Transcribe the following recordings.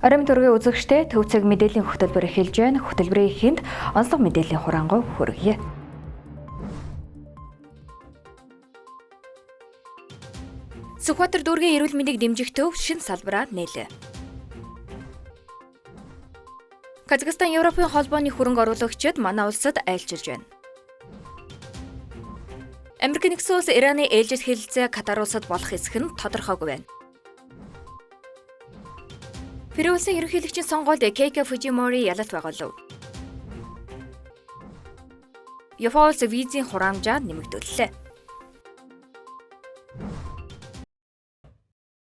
Оройн төргийн үзэгчтэй төв цаг мэдээллийн хөтөлбөр эхэлж байна. Хөтөлбөрийн эхэнд онцлог мэдээллийн хураангуй хүргье. Сүхбаатар дүүргийн эрүүл мэндийг дэмжих төв шинэ салбараа нээлээ. Казахстан Европын холбооны хөрөнгө оруулагчид манай улсад айлчилж байна. Америк нэгдсэн улс Ираны ээлжид хэлэлцээ Катар улсад болох эсэх нь тодорхойгүй байна. Перу улсын ерөнхийлөгчийн сонгуульд Кейко Фужимори ялалт байгуулав. Япон улс визийн хураамжаа нэмэгдүүллээ.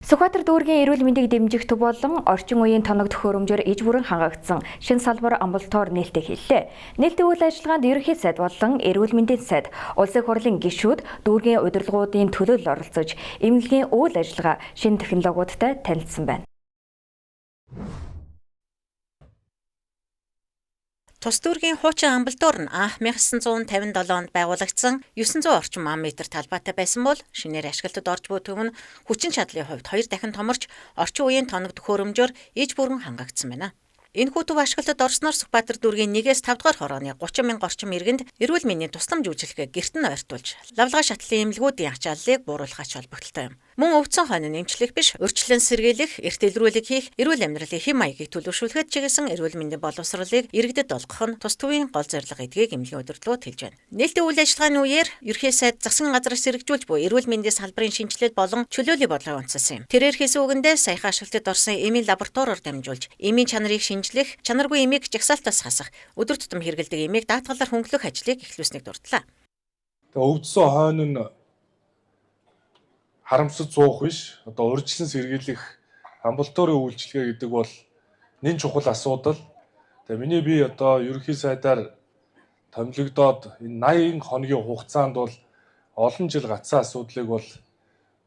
Сүхбаатар дүүргийн эрүүл мэндийг дэмжих төв болон орчин үеийн тоног төхөөрөмжөөр иж бүрэн хангагдсан шинэ салбар амбулатори нээлттэй хэллээ. Нээлттэй үйл ажиллагаанд ерөнхий сайд болон эрүүл мэндийн сайд, улсын хурлын гишүүд дүүргийн удирдлагуудын төлөөлөл оролцож, эмнэлгийн үйл ажиллагаа шинэ технологиудтай танилцсан байна. Тус дүүргийн хуучин амбулатори нь анх 1957 онд байгуулагдсан 900 орчим ам-метр талбайтай байсан бол шинээр ашиглалтад орж буй төв нь хүчин чадлын хувьд 2 дахин томорч орчин үеийн тоног төхөөрөмжөөр иж бүрэн хангагдсан байна. Энэ төв ашиглалтад орсноор Сүхбаатар дүүргийн 1-ээс 5 дугаар хорооны 30 мянга орчим иргэнд эрүүл мэндийн тусламж үйлчилгээ гэрт нь ойртуулж, лавлгаа шатлын эмнэлгүүдийн ачааллыг бууруулах ач холбогдолтой юм. Мөн өвдсөн хойно нэмчлэх биш, урьдчилан сэргийлэх, эрт илрүүлэг хийх, эрүүл амьдралын хэм маягийг төлөвшүүлэхэд чиглэсэн эрүүл мэндийн боловсролыг иргэдэд олгох нь тус төвийн гол зорилго гэдгийг эмнэлгийн удирдлагууд хэлж байна. Нээлттэй үйл ажиллагааны үеэр ерхий сайд засгийн газраас сэргэжүүлж буй эрүүл мэндийн салбарын шинжилэл болон чөлөөлийн бодлогыг онцлсан юм. Тэрээр хийсэн үгэндээ саяхан ашиглалтад орсон эмийн лабораториор дамжуулж, эмийн чанарыг шинжлэх, чанаргүй эмийг жагсаалтаас хасах, өдөр тутам хэрэгэлдэг эмийг даатгалаар хөнгөлөх ажлыг эхлүүлснийг дурдлаа. Өвдсөн хойно нь харамсаж суух биш, одоо урьдчилан сэргийлэх амбулаторийн үйлчилгээ гэдэг бол нэн чухал асуудал. Тэгээ миний бие одоо ерөнхий сайдаар томилогдоод энэ 80 хоногийн хугацаанд бол олон жил гацсан асуудлыг бол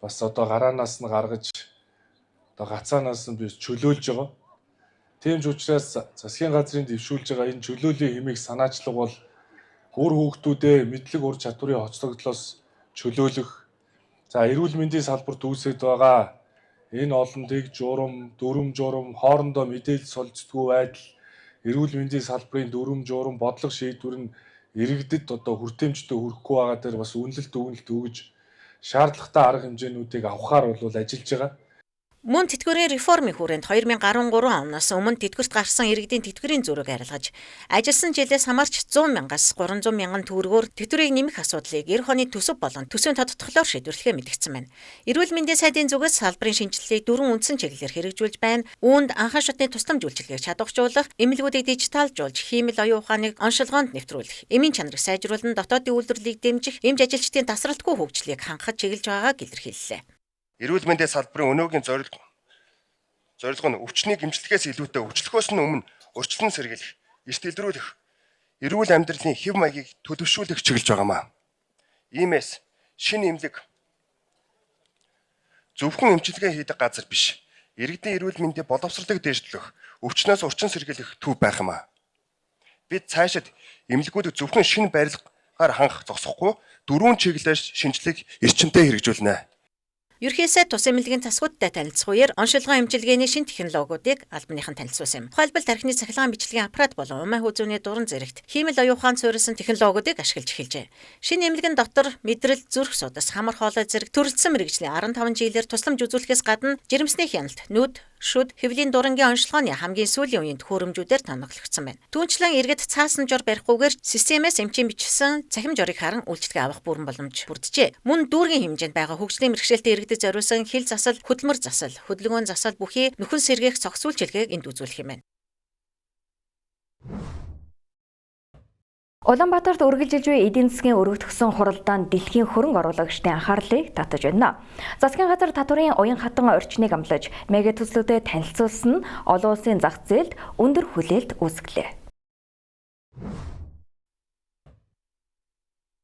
бас одоо гараанаас нь гаргаж одоо гацаанаас нь би чөлөөлж байгаа. Тийм ч учраас засгийн газрын дэвшүүлж байгаа энэ чөлөөлийн хэмийг санаачлах бол үр хүүхдүүдээ мэдлэг ур чадварын хоцрогдлоос чөлөөлөх. За эрүүл мэндийн салбарт үүсэж байгаа энэ олон дэг журам, дүрм журам, хоорондоо мэдээлэл солилцдгүй байдал, эрүүл мэндийн салбарын дүрм журам, бодлого шийдвэр нь иргэдэд одоо хүртээмжтэй хүрэхгүй байгаа дээр бас үнэлэлт өгж шаардлагатай арга хэмжээнүүдийг авахаар бол ажиллаж байгаа. Мөн тэтгэврийн реформын хүрээнд 2013 оноос өмнө тэтгэврт гарсан иргэдийн тэтгэврийн зүрэг арилгаж, ажилласан жилээс хамаарч 100 мянгаас 300 мянган төгрөгөөр тэтгэврийг нэмэх асуудлыг 90 оны төсөв болон төсвийн тодтголоор шийдвэрлэхээ мэдгдсэн байна. Эрүүл мэндийн сайдын зүгээс салбарын шинжилгээг 4 үндсэн чиглэлээр хэрэгжүүлж байна. Үүнд анхан шатны тусламж үйлчилгээг чадваржуулах, эмнэлгүүдийг дижиталжуулж, хиймэл оюун ухааныг оншилгоонд нэвтрүүлэх, эмийн чанарыг сайжруулан дотоодын үйлдвэрлэлийг дэмжих, эмч ажилчдын тасралтгүй хөгжлийг хангахад чиглэж байгааг илэрхийллээ. Эрүүл мэндийн салбарын өнөөгийн зорилго нь өвчнийг эмчлэхээс илүүтэй өвчлөхөөс нь өмнө урьдчилан сэргийлэх, эрт илрүүлэх, эрүүл амьдралын хэв маягийг төлөвшүүлэх чиглэж байгаамаа. Иймээс шинэ эмнэлэг зөвхөн эмчилгээ хийдэг газар биш, иргэдийн эрүүл мэндийн боловсролыг дээшлэх, өвчнөөс урьдчилан сэргийлэх төв байх юмаа. Бид цаашид эмнэлгүүдийг зөвхөн шинэ барилгаар хангах зогсохгүй 4 чиглэлээр шинжилгээг эрчимтэй хэрэгжүүлнэ. Ерхий сайд тус эмнэлгийн засгуудтай танилцах үеэр оншилгоон эмчилгээний шинэ технологиудыг албаныхан танилцуулсан юм. Тухайлбал тархины цахилгаан бичлэгийн аппарат болон умаа хүү зүүнний дуран зэрэгт хиймэл оюун ухаанд суурилсан технологиудыг ашиглаж эхэлжээ. Шинэ эмнэлгэн дотор мэдрэл, зүрх судас, хамар хоолой зэрэг төрөлцсөн мэрэгжлийн 15 жилээр тусламж үзүүлэхээс гадна жирэмсний хяналт, нүд, шүд, хэвлийн дурангийн оншилгооны хамгийн сүүлийн үеийн төхөөрөмжүүдээр тоноглогдсон байна. Түүнчлэн иргэд цаасан жор барихгүйгээр системээс эмчийн бичсэн цахим жорыг харан үйлчлэгээ авах бүрэн боломж бүрджээ. Мөн дүүргийн хэмжээнд байгаа хөгжлийн бэрхшээлтэй иргэдэд зориулсан хил засал, хөдөлмөр засал, хөдөлгөөн засал бүхий нөхөн сэргээх цогц үйлчилгээг энд үзүүлэх юм байна. Улаанбаатарт үргэлжилж буй эдийн засгийн өргөдгсөн хуралдаанд дэлхийн хөрөнгө оруулагчдын анхаарлыг татаж байна. Засгийн газар татварын уян хатан орчныг амлаж, мега төслүүдэд танилцуулсан нь олон улсын зах зээлд өндөр хүлээлт үүсгэлээ.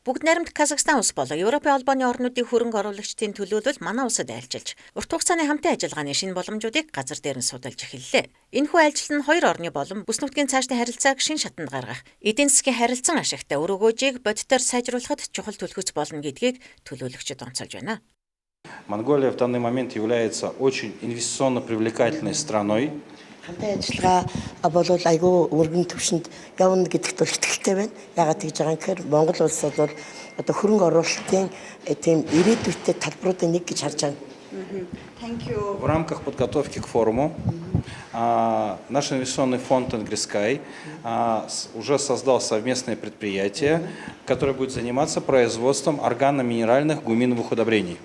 Бүгд найрамд Казахстан улс болон Европын холбооны орнуудын хөрөнгө оруулагчдын төлөөлөл манай улсад айлчилж, урт хугацааны хамтын ажиллагааны шинэ боломжуудыг газар дээр нь судалж эхэллээ. Энэхүү ажилтал нь 2 орны болон бүс нутгийн цаашдын харилцааг шинэ шатанд гаргах, эдийн засгийн харилцан ашигтай өрөөгөөжийг бодитоор сайжруулахад чухал төлхөц болно гэдгийг төлөөлөгчид онцолж байна. Монголия в данный момент является очень инвестиционно привлекательной страной. Хамтын ажиллагаа болвол айгүй өргөн түвшинд явна гэдэгт бол итгэлтэй байна. Яагаад гэж байгаа юм гэхээр Монгол улс бол одоо хөрөнгө оруулалтын тийм ирээдүйтэй талбаруудын нэг гэж харж байна. В рамках подготовки к форуму наш инвестиционный фонд «Ингрискай» уже создал совместное предприятие, которое будет заниматься производством органно-минеральных гуминовых удобрений.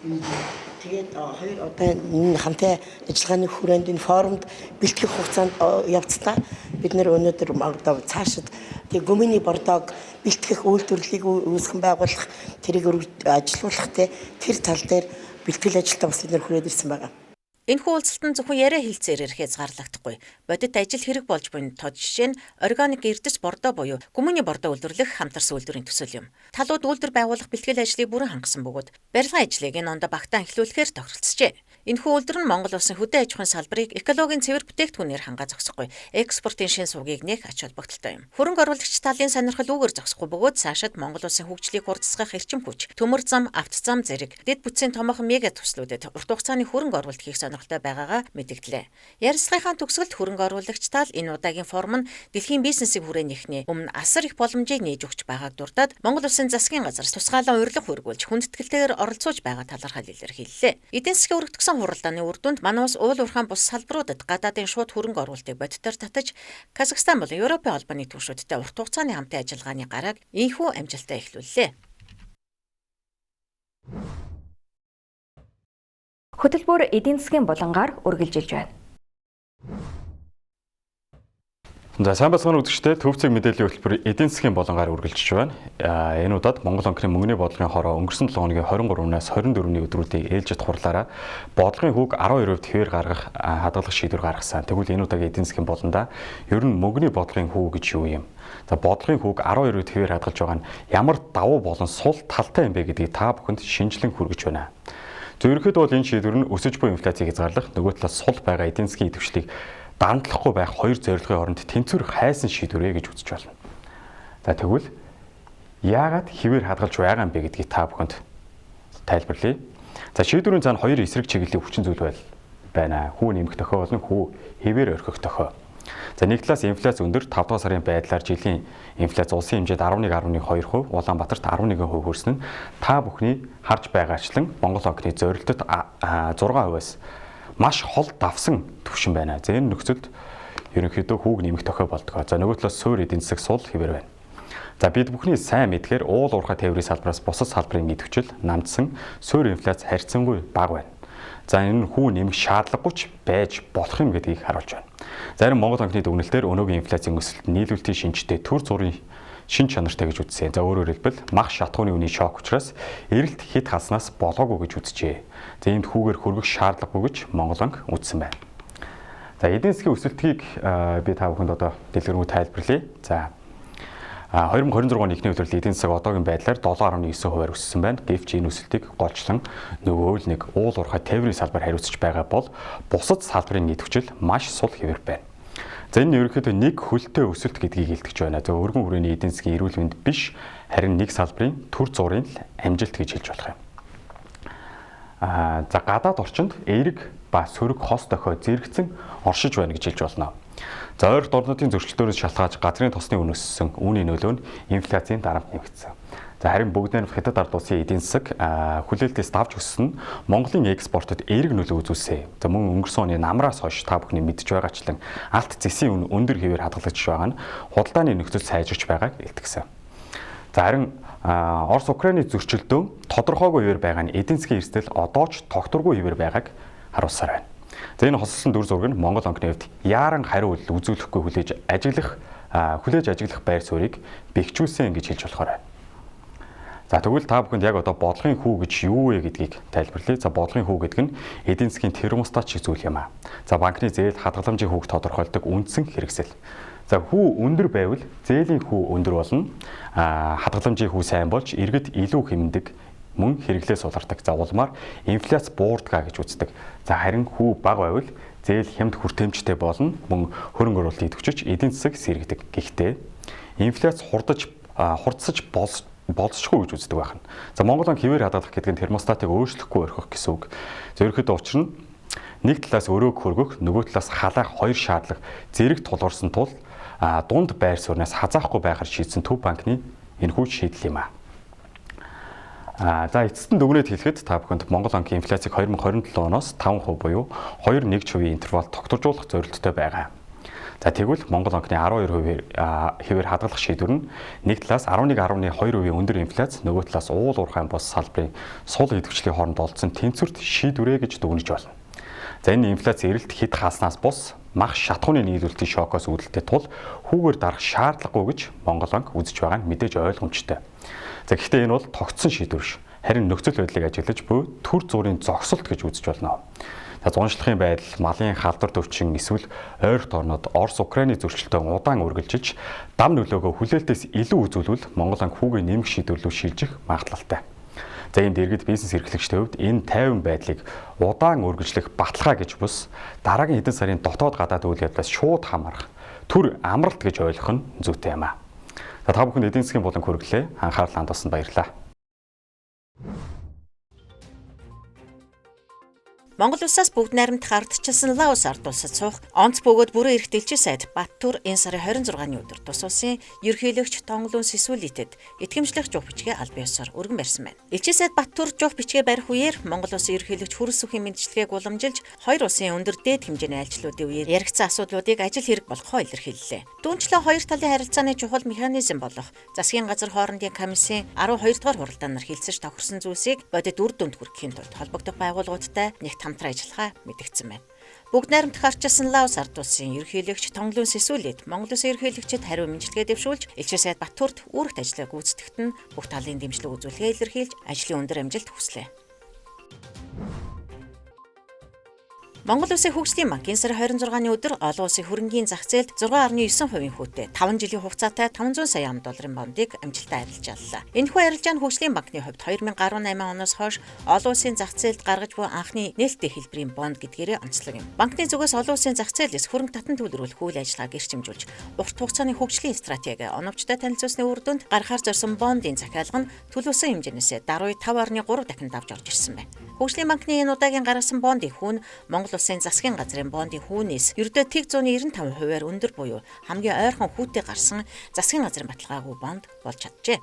Тэгээд хоёр одоо хамтын ажиллагааны хүрээнд энэ форумд бэлтгэх хугацаанд явцдаа бид нэр өнөөдөр одоо цаашид тэг гумины бордоог бэлтгэх үйлдвэрлэлийг үүсгэн байгуулах тэрийг ажилуулах тэр тал дээр бэлтгэл ажилтаа бас бид нэр хүрээд ирсэн байгаа. Энэхүү уулзалтанд зөвхөн яриа хэлцээр ирэхээс гарлагдахгүй. Бодит ажил хэрэг болж буйн тод жишээ нь органик эрдэс бордоо буюу гүмүний бордоо үйлдвэрлэх хамтарсан үйлдвэрийн төсөөл юм. Талууд үйлдвэр байгуулах бэлтгэл ажлыг бүрэн хангасан бөгөөд барилгын ажлыг энэ онд багтаан эхлүүлэхээр тохиролцжээ. Энэхүү үйлдвэр нь Монгол улсын хөдөө аж ахуйн салбарыг экологийн цэвэр бүтээгдэхүүнээр хангаж зогсохгүй. Экспортын шин сувгийг нээх ач холбогдолтой юм. Хөрөнгө оруулагч талын сонирхол үүгээр зогсохгүй бөгөөд цаашид Монгол улсын хөгжлийг хурцсгах эрчим хүч, төмөр зам, автозам зэрэг дэд бүтцийн томоохон мега төслүүдэд урт хугацааны хөрөнгө оруулалт хийх сонирхолтой байгаагаа мэдэгдлээ. Ярилцлагынхаа төгсгөлд хөрөнгө оруулагч тал энэ удаагийн форум нь дэлхийн бизнесийг хүрээнийхний өмнө асар их боломжийг нээж өгч байгааг дурдаад Монгол улсын засгийн газар тусгаалan урилга хөргүүлж хүндэтгэлтэйгээр оролцож байгаа талаархал илэрхийллээ. Эдийн засгийн өргөдгсөн хуралдааны үр дүнд манай улс уул уурхаан бус салбаруудад гадаадын шууд хөрөнгө оруулалтыг бодитоор татаж Казахстан болон Европын холбооны түвшүүдтэй урт хугацааны хамтын ажиллагааны гарааг ийхүү амжилттай эхлүүллээ. Хөтөлбөр эдийн засгийн булангаар үргэлжилж байна. За сайн бацхан үзэгчдээ төвцөг мэдээллийн хөтөлбөр эдийн засгийн булангаар үргэлжлэж байна. Энэ удаад Монгол банкны мөнгөний бодлогын хороо өнгөрсөн 7 хоногийн 23-наас 24-ний өдрүүдийн ээлжид хурлаараа бодлогын хүүг 12% хэвээр гаргах хадгалах шийдвэр гаргасан. Тэгвэл энэ удаагийн эдийн засгийн буланда ер нь мөнгөний бодлогын хүү гэж юу юм? За бодлогын хүүг 12% хэвээр хадгалж байгаа нь ямар давуу болон сул талтай юм бэ гэдгийг та бүхэнд шинжилэн хүргэж байна. Зөвөрөхөд бол энэ шийдвэр нь өсөж буй инфляцийг хязгаарлах, нөгөө талаас сул байгаа эдийн засгийн идэвхжлийг дарамтлахгүй байх хоёр зорилгын оронд тэнцвэр хайсан шийдвэрээ гэж үзэж байна. За тэгвэл яагаад хэвээр хадгалж байгаа юм бэ гэдгийг та бүхэнд тайлбарлая. За шийдвэрийн цаана хоёр эсрэг чиглэлийн хүчин зүйл байна. Хүү нэмэх тохиол болон хүү хэвээр орхих тохиол. За нэг талаас инфляц өндөр 5 дугаар сарын байдлаар жилийн инфляц улсын хэмжээнд 11.2%, Улаанбаатарт 11% хүрсэн нь та бүхний харж байгаачлан Монгол банкны зорилтод 6%-аас маш хол давсан түвшин байна. За энэ нөхцөлд ерөнхийдөө хүүг нэмэх тохиол болдог. За нөгөө талаас суурь эдийн засаг сул хэвээр байна. За бид бүхний сайн мэдгээр уул уурхай тээврийн салбараас бусад салбарын идэвхжил намдсан суурь инфляц харьцангуй бага байна. За энэ хүү нэмэх шаардлагагүй ч байж болох юм гэдгийг харуулж байна. Зарим Монгол банкны дүгнэлтээр өнөөгийн инфляцийн өсөлт нийлүүлэлтийн шинжтэй төр зургийн шин чанартай гэж үзсэн. За өөрөөр хэлбэл мах шатхууны үний шок учраас эрэлт хит хаснаас болоогүй гэж үзжээ. За иймд хүүгээр хөргөх шаардлагагүй гэж Монгол банк үзсэн байна. За эдийн засгийн өсөлтгийг би та бүхэнд одоо дэлгэрэнгүй тайлбарлая. За 2026 оны эхний удирдал эдийн засаг одоогийн байдлаар 7.9%-аар өссөн байна. Гэвч энэ өсөлтийг голчлон нөгөө л нэг уул уурхай тээврийн салбар хариуцж байгаа бол бусад салбарын идэвхжил маш сул хэвээр байна. За энэ ерөнхийдөө нэг хөлтэй өсөлт гэдгийг илтгэж байна. За өргөн хүрээний эдийн засгийн эрүүл мэнд биш, харин нэг салбарын төр зургийн л амжилт гэж хэлж болох юм. За гадаад орчинд эерэг ба сөрөг хос дохио зэрэгцэн оршиж байна гэж хэлж болно. За ойролт орнуудын зөрчилдөөрөөс шалтгаалж газрын тосны үн өссөн, үүний нөлөө нь инфляцийн дарамт нэмэгдсэн. За харин бүгд найрамд хятад ард улсын эдийн засаг хүлээлтээс давж өссөн нь Монголын экспортод эерэг нөлөө үзүүлсэн. За мөн өнгөрсөн оны намраас хойш та бүхний мэдж байгаачлан алт зэсийн үн өндөр хэвээр хадгалагдж байгаа нь худалдааны нөхцөл сайжирч байгааг илтгэсэн. За харин Орос Украины зөрчилдөөн тодорхойгүй хэвээр байгаа нь эдийн засгийн эрсдэл одоо ч тогтворгүй хэвээр байгааг харуулсаар байна. За энэ хослсон дүр зураг нь Монгол банкны хувьд яаран хариу үйлдэл үзүүлэхгүй хүлээж ажиглах байр суурийг бэхжүүлсэн гэж хэлж болохоор байна. За тэгвэл та бүхэнд яг одоо бодлогын хүү гэж юу вэ гэдгийг тайлбарлая. За бодлогын хүү гэдэг нь эдийн засгийн термостат шиг зүйл юм аа. За банкны зээл хадгаламжийн хүүг тодорхойлдог үндсэн хэрэгсэл. За хүү өндөр байвал зээлийн хүү өндөр болно. Хадгаламжийн хүү сайн болж иргэд илүү хэмндэг мөн хэрэглээ сулардаг. За улмаар инфляц буурдгаа гэж үздэг. За харин хүү бага байвал зээл хямд хүртээмжтэй болно. Мөн хөрөнгө оруулалт идэвхжиж эдийн засаг сэргийдэг. Гэхдээ инфляц хурдсаж болцсохгүй гэж үздэг байна. За Монгол банк хэвээр хадгалах гэдэг нь термостатыг өөрчлөхгүй орхих гэсэн үг. Зөвхөн учир нь нэг талаас өрөөг хөргөх, нөгөө талаас халаах хоёр шаардлага зэрэг тулгарсан тул дунд байр сууриас хазаахгүй байхаар шийдсэн Төв банкны энэхүү шийдэл юм аа. За эцэст нь дүгнээд хэлэхэд та бүхэнд Монгол банкын инфляцийг 2027 оноос 5% буюу 2.1% интервал тогтворжуулах зорилттой байгаа. За тэгвэл Монгол банкны 12% хэвээр хадгалах шийдвэр нь нэг талаас 11.2% өндөр инфляц, нөгөө талаас уул уурхайн бус салбарын сул идэвхжлийн хооронд олдсон тэнцвэрт шийдвэрээ гэж дүгнэж байна. За энэ инфляц эрэлт хэд хааснаас бус мах шатхууны нийлүүлэлтийн шокоос үүдэлтэй тул хүүгээр дарах шаардлагагүй гэж Монгол банк үзэж байгаа нь мэдээж ойлгомжтой. За гэхдээ энэ бол тогтсон шийдвэр биш. Харин нөхцөл байдлыг ажиглаж буй төр зүрийн зогсолт гэж үзэж болно. За зуншлахын байдал, малын халдвар төвчин эсвэл ойролт орнод Орос Украины зөрчилтөд удаан үргэлжилж дам нөлөөгөө хүлээлтээс илүү үзүүлвэл Монгол банк хүүгээ нэмэх шийдвэрлүү шилжих магадлалтай. За энэ дэргэд бизнес эрхлэгчдийн хувьд энэ тайван байдлыг удаан үргэлжлэх баталгаа гэж бус дараагийн хэдэн сарын дотоод гадаад үйл явдлаас шууд хамаарах төр амралт гэж ойлгох нь зүйтэй юм аа. За та бүхэнд эдийн засгийн болон хүргэлээ анхаарал хандуулсанд баярлалаа. Монгол улсаас бүгд найрамдах ардчилсан Лаос ард улсад суух онц бөгөөд бүрэн эрх дэлжил сайд Баттуур энэ сарын 26-ны өдөр тус улсын ерөнхийлөгч Тонглун Сэсвэлитэд итгэмжлэх жуух бичгээ аль биесээр өргөн барьсан байна. Элчин сайд Баттуур жуух бичгээ барих үеэр Монгол улсын ерөнхийлөгч Хүрэл Сүхийн мэндчилгээг уламжилж хоёр улсын өндөр дээд хэмжээний айлчлалуудын үеэр яригдсан асуудлуудыг ажил хэрэг болгохоо илэрхийллээ. Түүнчлэн хоёр талын харилцааны чухал механизм болох засгийн газар хоорондын комиссийн 12 дугаар хуралдаанаар хилцэж тохирсон зүйлсийг бодит үр дүнд хүрэхийн тулд холбогдох байгууллагуудтай нэгт хамтран ажиллахаа мэдгдсэн байна. Бүгд найрамдах ардчилсан Лаос ард улсын ерөнхийлөгч Тонглун Сэсвэлит Монгол улсын ерөнхийлөгчөд хариу мэндчилгээ дэвшүүлж элчин сайд Баттуурт үүрэгт ажиллаа гүйцэтгэхэд нь бүх талын дэмжлэг үзүүлэхээ илэрхийлж ажлын өндөр амжилт хүслээ. Монгол Улсын хөгжлийн банк энэ сарын 26-ны өдөр олон улсын хөрөнгийн зах зээлд 6.9% хүүтэй 5 жилийн хугацаатай 500 сая ам.долларын бондыг амжилттай арилжааллаа. Энэхүү арилжаа нь хөгжлийн банкны хувьд 2018 оноос хойш олон улсын зах зээлд гаргаж буй анхны нээлттэй хэлбэрийн бонд гэдгээрээ онцлог юм. Банкны зүгээс олон улсын зах зээлээс хөрөнгө татан төвлөрүүлэх үйл ажиллагааг эрчимжүүлж, урт хугацааны хөгжлийн стратеги оновчтой танилцуулсны үр дүнд гаргахаар зорьсон бондын захиалга нь төлөвлөсөн хэмжээнээс 75.3 дахин давж орж ирсэн байна. Хөгжлийн банкны энэ удаагийн гаргасан бондын хүүн Монгол Улсын засгийн газрын бондын хүүнээс ердөө тэг 195%-аар өндөр буюу хамгийн ойрхон хүүтэй гарсан засгийн газрын баталгаагүй бонд болж чаджээ.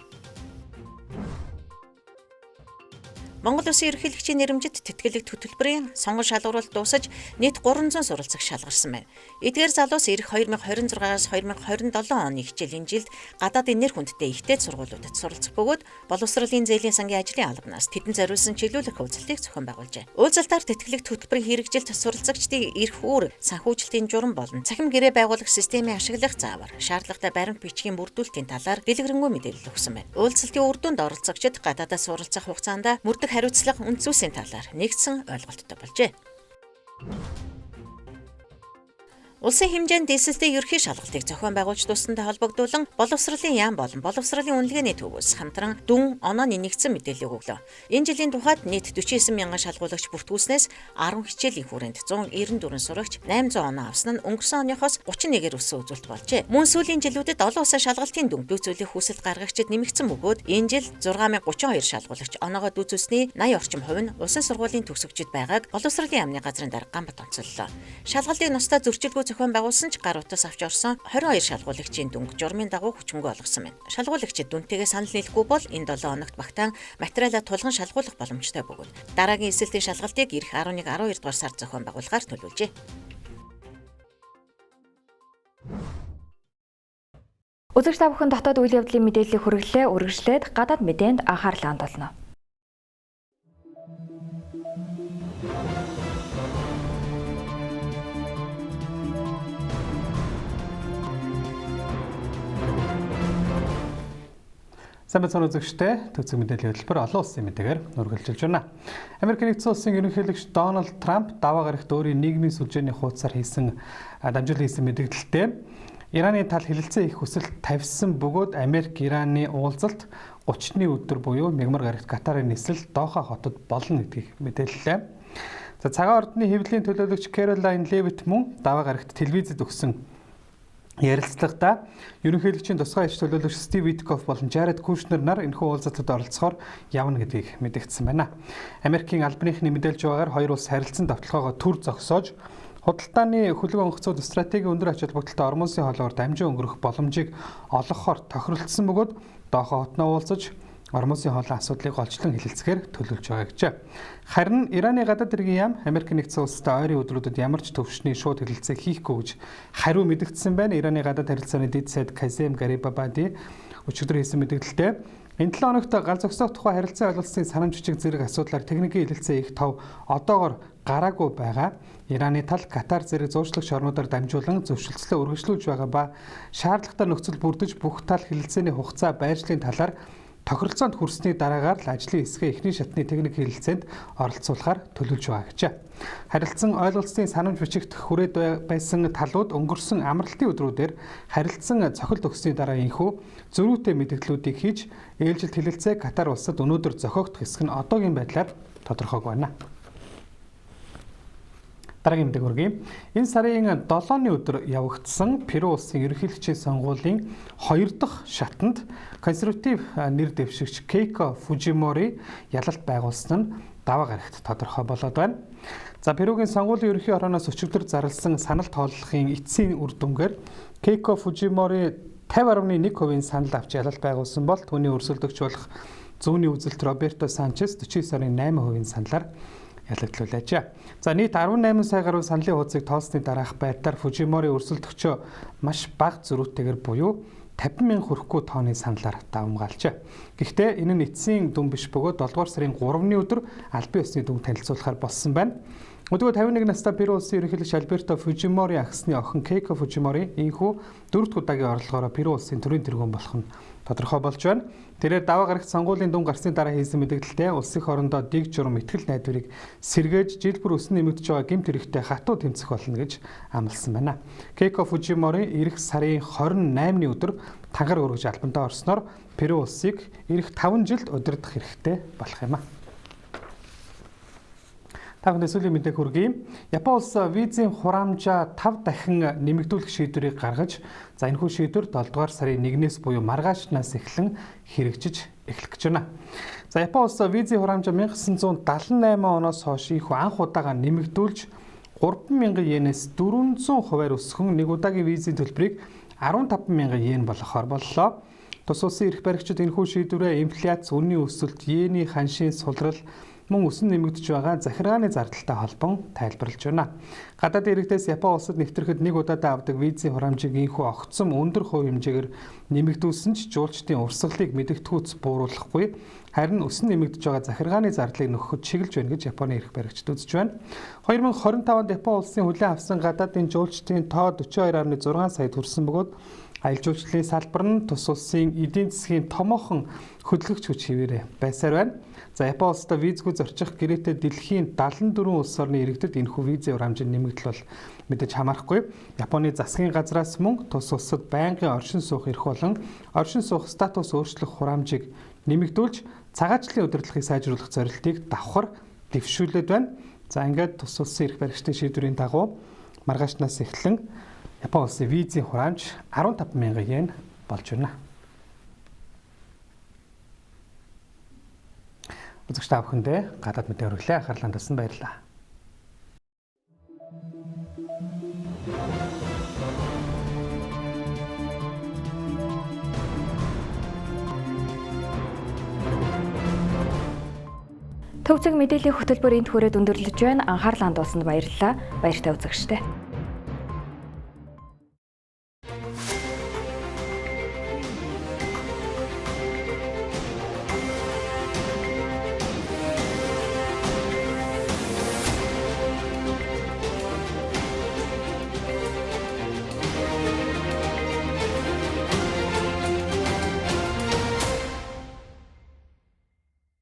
Монгол Улсын ерөнхийлөгчийн нэрэмжит тэтгэлэг хөтөлбөрийн сонгон шалгуулалт дуусаж нийт 300 суралцагч шалгарсан байна. Эдгээр залуус ирэх 2026-аас 2027 оны хичээлийн жилд гадаадын нэр хүндтэй ихтэй сургуулиудад суралцах бөгөөд боловсролын зээлийн сангийн ажлын албанаас тэдэнд зориулсан чиглүүлэх уулзалтыг зохион байгуулжээ. Уулзалтаар тэтгэлэг хөтөлбөрийн хэрэгжилт суралцагчдын эрх үүр, санхүүжилтийн журам болон цахим гэрээ байгуулах системийн ашиглах заавар, шаардлагатай баримт бичгийн бүрдүүлэлтийн талаар дэлгэрэнгүй мэдээлэл өгсөн байна. Уулзалтын үр дүнд оролцогчид гадаадаас суралцах хугацаанд хариуцлага үндсүүсийн талаар нэгдсэн ойлголттой болжээ. Улсын хэмжээнд дийсэлтэй ерхий шалгалтыг зохион байгуулж дуусантай холбогдуулан боловсролын яам болон боловсролын үнэлгээний төвөөс хамтран дүн онооны нэгдсэн мэдээлэл өглөө. Энэ жилийн тухайд нийт 49 мянган шалгуулагч бүртгүүлснээс 10 хичээлийн хүрээнд 194 сурагч 800 оноо авсан нь өнгөрсөн оныхоос 31-ээр өссөн үзүүлэлт болжээ. Мөн сүүлийн жилүүдэд олон улсын шалгалтын дүн дүүцүүлэх хүсэлт гаргагчид нэмэгдсэн бөгөөд энэ жил 6032 шалгуулагч оноогоо дүүцүүлсний 80 орчим хувь нь улсын сургуулийн төгсөгчид байгааг боловсролын яамны газрын дарга Гамбат онцоллоо. Шалгалтын ностой зөрчилгүй зохион байгуулсан ч гар утас авч орсон 22 шалгуулагчийн дүнг журмын дагуу хүчмгөө олгосон байна. Шалгуулагчид дүнтэйгээ санал нийлэхгүй бол энэ 7 хоногт багтаан материалаа тулган шалгуулах боломжтой бөгөөд дараагийн эсэлтийн шалгалтыг ирэх 11-12 дугаар сард зохион байгуулахаар төлөвлөжээ. Үзэгч та бүхэн дотоод үйл явдлын мэдээллийг хүргэлээ үргэлжлээд гадаад мэдээнд анхаарлаа хандуулна. Сайн байцгаана үзэгчдээ төвцөг мэдээллийн хөтөлбөр олон улсын мэдээгээр үргэлжилж байна. Америк нэгдсэн улсын ерөнхийлөгч Дональд Трамп даваа гарагт өөрийн нийгмийн сүлжээний хуудасаар хийсэн дамжуулан хийсэн мэдээлэлдээ Ираны тал хэлэлцээ их хүсэлт тавьсан бөгөөд Америк Ираны уулзалт 30-ны өдөр буюу мягмар гарагт Катарын нийслэл Доха хотод болно гэдгийг мэдээллээ. За цагаан ордны хэвлэлийн төлөөлөгч Кэролайн Левит мөн даваа гарагт телевизэд өгсөн Ярилцлагада ерөнхийлөгчийн тусгай иш төлөөлөгч Стив Виткоф болон Жаред Кушнер нар энэхүү уулзалтад оролцохоор явна гэдгийг мэдгдсэн байна. Америкийн албаныхны мэдээлж байгаагаар хоёр улс харилцан давталгаагаа түр зогсоож худалдааны хөлөг онгоцууд стратегийн өндөр ач холбогдолтой Ормын хоолоор дамжин өнгөрөх боломжийг олгохоор тохиролцсон бөгөөд Доха хотноо уулзаж Ормын хоолын асуудлыг голчлон хэлэлцэхээр төлөвлөж байгаа гэжээ. Харин Ираны гадаад хэргийн яам Америк нэгдсэн улстай ойрын өдрүүдэд ямар ч төвшний шууд хэлэлцээ хийхгүй гэж хариу мэдгдсэн байна. Ираны гадаад харилцааны дэд сайд Казем Гарибабади өчигдөр хийсэн мэдээлэлдээ энэ 7 хоногт гал зогсоох тухай харилцаа ойлголцын санамж жижиг зэрэг асуудлаар техникийн хэлэлцээ их тав одоогоор гараагүй байгаа. Ираны тал Катар зэрэг зуурчлагч орнуудаар дамжуулан зөвшөлтслөө үргэлжлүүлж байгаа ба шаардлагатай нөхцөл бүрдэж бүх тал хэлэлцээний хугацаа байршлын талаар тохиролцоонд хүрсний дараагаар л ажлын хэсгээ эхний шатны техник хэлэлцээнд оролцуулахаар төлөвлөж байгаа гэжээ. Харилцан ойлголцын санамж бичигт хүрээд байсан талууд өнгөрсөн амралтын өдрүүдээр харилцан цохилт өгсөний дараа энхүү зөрүүтэй мэдээллүүдийг хийж ээлжилт хэлэлцээ Катар улсад өнөөдөр зохиогдох хэсэг нь одоогийн байдлаар тодорхойг байна. Дараагийн мэдээ хүргэе. Энэ сарын 7-ны өдөр явагдсан Перу улсын ерөнхийлөгчийн сонгуулийн 2 дахь шатанд консерватив нэр дэвшигч Кейко Фужимори ялалт байгуулсан нь даваа гарагт тодорхой болоод байна. За Перугийн сонгуулийн ерөнхий орооноос өчигдөр зарласан санал тооллохын эцсийн үр дүнгээр Кейко Фужимори 50.1% санал авч ялалт байгуулсан бол түүний өрсөлдөгч болох зүүнний үзэлт Роберто Санчес 49.8% саналаар ялагдлуулж. За нийт 18 сая гаруй саналын хуудсыг тоолсны дараах байдлаар Фужимори өрсөлдөгчөө маш бага зөрүүтэйгээр буюу 50,000 хүрэхгүй тооны саналаар давмгаалж. Гэхдээ энэ нь эцсийн дүн биш бөгөөд 7 дугаар сарын 3-ны өдөр албан ёсны дүн танилцуулахаар болсон байна. Өдгөө 51 настай Перу улсын ерөнхийлөгч Альберто Фужимори ахсны охин Кейко Фужимори энэхүү 4 дахь удаагийн орлогоороо Перу улсын төрийн тэргүүн болох нь тодорхой болж байна. Тэрээр даваа гарагт сонгуулийн дүн гарсны дараа хийсэн мэдээлэлдээ улсын хоорондоо дэг журам итгэл найдварыг сэргээж жил бүр өснө нэмэгдэж байгаа гэмт хэрэгтээ хатуу тэмцэх болно гэж амласан байна. Кейко Фужимори эх сарын 28-ны өдөр тангар өргөж албандаа орсноор Перу улсыг эх 5 жилд удирдах хэрэгтэй болох юм а. Тагны сүүлийн мэдээ хүргэе. Япон улс визийн хураамжаа 5 дахин нэмэгдүүлэх шийдвэрийг гаргаж, за энэхүү шийдвэр 7 дугаар сарын 1-ээс буюу маргаашнаас эхлэн хэрэгжиж эхлэх гэж байна. За Япон улс визийн хураамжаа 1978 оноос хойш их анх удаага нэмэгдүүлж 3,000 йенээс 400% өсгөн нэг удаагийн визийн төлбөрийг 15,000 йен болгохоор боллоо. Тус улсын эрх баригчид энэхүү шийдвэрээ инфляц, үнийн өсөлт, йений ханшийн сулрал мөн өсөн нэмэгдэж байгаа захиргааны зардалтай холбон тайлбарлаж байна. Гадаад иргэдээс Япон улсад нэвтрэхэд нэг удаадаа авдаг визийн хураамжийг инхүү огцом өндөр хувь хэмжээгээр нэмэгдүүлсэн ч жуулчдын урсгалыг мэдэгдэхүйц бууруулахгүй, харин өсөн нэмэгдэж байгаа захиргааны зардлыг нөхөхөд чиглэж байна гэж Японы эрх баригчид үзэж байна. 2025 онд Япон улсын хүлээн авсан гадаадын жуулчдын тоо 42.6 саяд хүрсэн бөгөөд аялал жуулчлалын салбар нь тус улсын эдийн засгийн томоохон хөдөлгөгч хүч хэвээрээ байсаар байна. За Япон улстай визгүй зорчих гэрээтэй дэлхийн 74 улс орны иргэдэд энэхүү визийн хураамжийн нэмэгдэл бол мэдээж хамаарахгүй. Японы засгийн газраас мөн тус улсад байнгын оршин суух эрх болон оршин суух статус өөрчлөх хураамжийг нэмэгдүүлж цагаачлалын удирдлагыг сайжруулах зорилтыг давхар дэвшүүлээд байна. За ингээд тус улсын эрх баригчдын шийдвэрийн дагуу маргаашнаас эхлэн Япон улсын визийн хураамж 15,000 йен болж байна. Үзэгч та бүхэндээ гадаад мэдээ хүргэлээ анхаарлаа татсан баярлалаа. Төвцөг мэдээллийн хөтөлбөр энд хүрээд өндөрлөж байна. Анхаарлаа хандуулсанд баярлалаа. Баяртай үзэгчтэй.